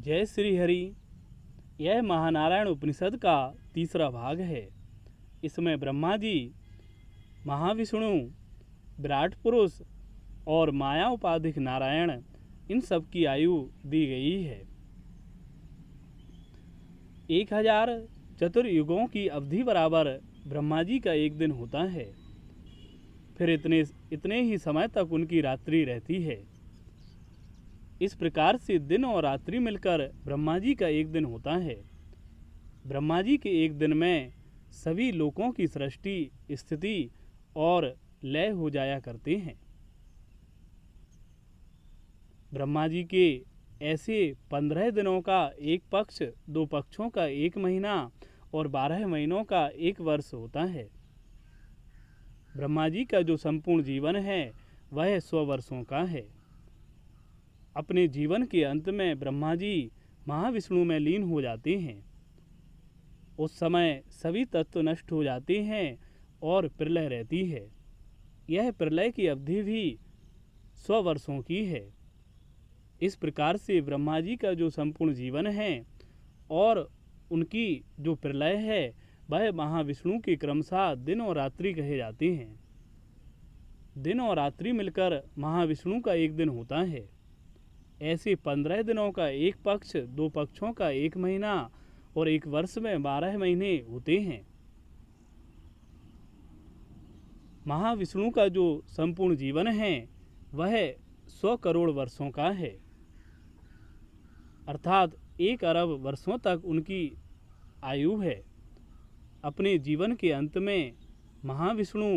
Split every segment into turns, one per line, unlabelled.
जय श्री हरि। यह महानारायण उपनिषद का तीसरा भाग है। इसमें ब्रह्मा जी, महाविष्णु, विराट पुरुष और माया उपाधिक नारायण, इन सब की आयु दी गई है। 1000 चतुर्युगों की अवधि बराबर ब्रह्मा जी का एक दिन होता है। फिर इतने ही समय तक उनकी रात्रि रहती है। इस प्रकार से दिन और रात्रि मिलकर ब्रह्मा जी का एक दिन होता है। ब्रह्मा जी के एक दिन में सभी लोकों की सृष्टि, स्थिति और लय हो जाया करते हैं। ब्रह्मा जी के ऐसे 15 दिनों का एक पक्ष, 2 पक्षों का एक महीना और 12 महीनों का एक वर्ष होता है। ब्रह्मा जी का जो संपूर्ण जीवन है वह 100 वर्षों का है। अपने जीवन के अंत में ब्रह्मा जी महाविष्णु में लीन हो जाते हैं। उस समय सभी तत्व नष्ट हो जाते हैं और प्रलय रहती है। यह प्रलय की अवधि भी 100 वर्षों की है। इस प्रकार से ब्रह्मा जी का जो संपूर्ण जीवन है और उनकी जो प्रलय है वह महाविष्णु के क्रमशः दिन और रात्रि कहे जाते हैं। दिन और रात्रि मिलकर महाविष्णु का एक दिन होता है। ऐसे 15 दिनों का एक पक्ष, 2 पक्षों का एक महीना और एक वर्ष में 12 महीने होते हैं। महाविष्णु का जो संपूर्ण जीवन है वह 100 करोड़ वर्षों का है, अर्थात 1 अरब वर्षों तक उनकी आयु है। अपने जीवन के अंत में महाविष्णु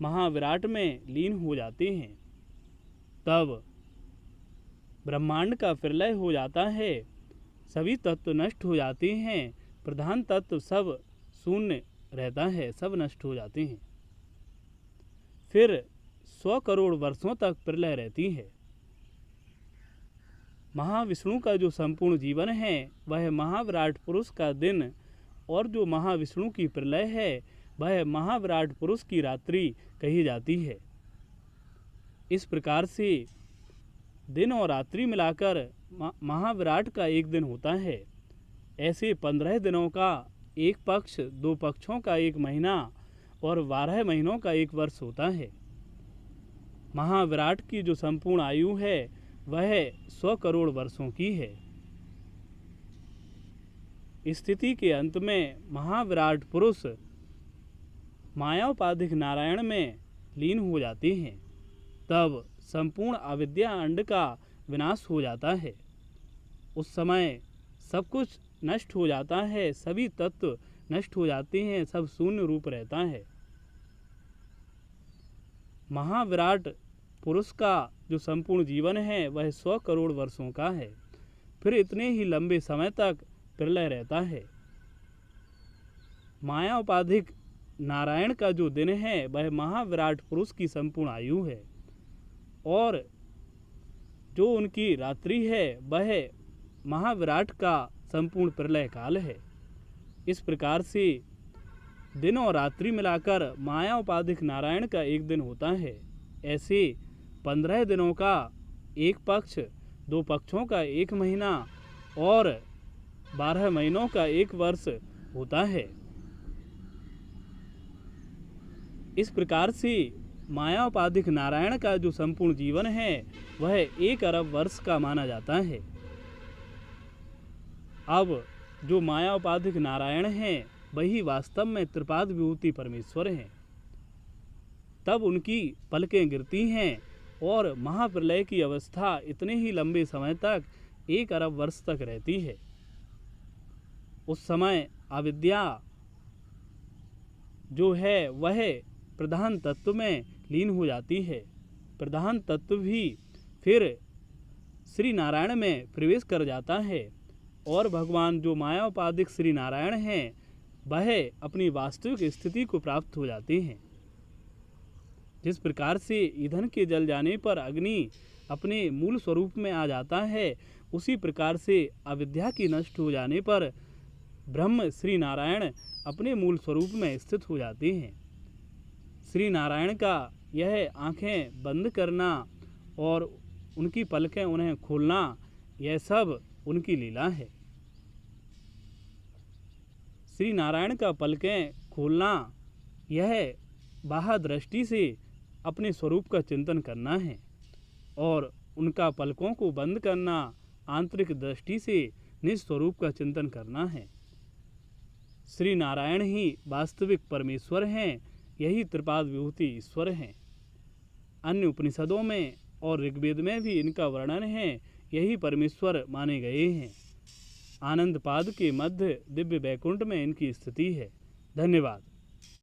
महाविराट में लीन हो जाते हैं। तब ब्रह्मांड का प्रलय हो जाता है, सभी तत्व नष्ट हो जाते हैं, प्रधान तत्व सब शून्य रहता है, सब नष्ट हो जाते हैं। फिर 100 करोड़ वर्षों तक प्रलय रहती है। महाविष्णु का जो संपूर्ण जीवन है वह महाविराट पुरुष का दिन और जो महाविष्णु की प्रलय है वह महाविराट पुरुष की रात्रि कही जाती है। इस प्रकार से दिन और रात्रि मिलाकर महाविराट का एक दिन होता है। ऐसे 15 दिनों का एक पक्ष, 2 पक्षों का एक महीना और 12 महीनों का एक वर्ष होता है। महाविराट की जो संपूर्ण आयु है वह 100 करोड़ वर्षों की है। स्थिति के अंत में महाविराट पुरुष मायाउपाधिक नारायण में लीन हो जाते हैं। तब संपूर्ण अविद्या अंड का विनाश हो जाता है। उस समय सब कुछ नष्ट हो जाता है, सभी तत्व नष्ट हो जाते हैं, सब शून्य रूप रहता है। महाविराट पुरुष का जो संपूर्ण जीवन है वह 100 करोड़ वर्षों का है। फिर इतने ही लंबे समय तक प्रलय रहता है। माया उपाधिक नारायण का जो दिन है वह महाविराट पुरुष की संपूर्ण आयु है और जो उनकी रात्रि है वह महाविराट का संपूर्ण प्रलय काल है। इस प्रकार से दिन और रात्रि मिलाकर माया उपाधिक नारायण का एक दिन होता है। ऐसे 15 दिनों का एक पक्ष, 2 पक्षों का एक महीना और 12 महीनों का एक वर्ष होता है। इस प्रकार से माया उपाधिक नारायण का जो संपूर्ण जीवन है वह 1 अरब वर्ष का माना जाता है। अब जो माया उपाधिक नारायण हैं वही वास्तव में त्रिपाद विभूति परमेश्वर हैं। तब उनकी पलकें गिरती हैं और महाप्रलय की अवस्था इतने ही लंबे समय तक 1 अरब वर्ष तक रहती है। उस समय अविद्या जो है वह प्रधान तत्व में लीन हो जाती है। प्रधान तत्व भी फिर श्री नारायण में प्रवेश कर जाता है और भगवान जो माया उपाधिक श्री नारायण हैं वह अपनी वास्तविक स्थिति को प्राप्त हो जाते हैं। जिस प्रकार से ईंधन के जल जाने पर अग्नि अपने मूल स्वरूप में आ जाता है, उसी प्रकार से अविद्या की नष्ट हो जाने पर ब्रह्म श्री नारायण अपने मूल स्वरूप में स्थित हो जाते हैं। श्री नारायण का यह आंखें बंद करना और उनकी पलकें उन्हें खोलना, यह सब उनकी लीला है। श्री नारायण का पलकें खोलना यह बाह्य दृष्टि से अपने स्वरूप का चिंतन करना है और उनका पलकों को बंद करना आंतरिक दृष्टि से निज स्वरूप का चिंतन करना है। श्री नारायण ही वास्तविक परमेश्वर हैं, यही त्रिपाद विभूति ईश्वर हैं। अन्य उपनिषदों में और ऋग्वेद में भी इनका वर्णन है, यही परमेश्वर माने गए हैं। आनंद पाद के मध्य दिव्य वैकुंठ में इनकी स्थिति है। धन्यवाद।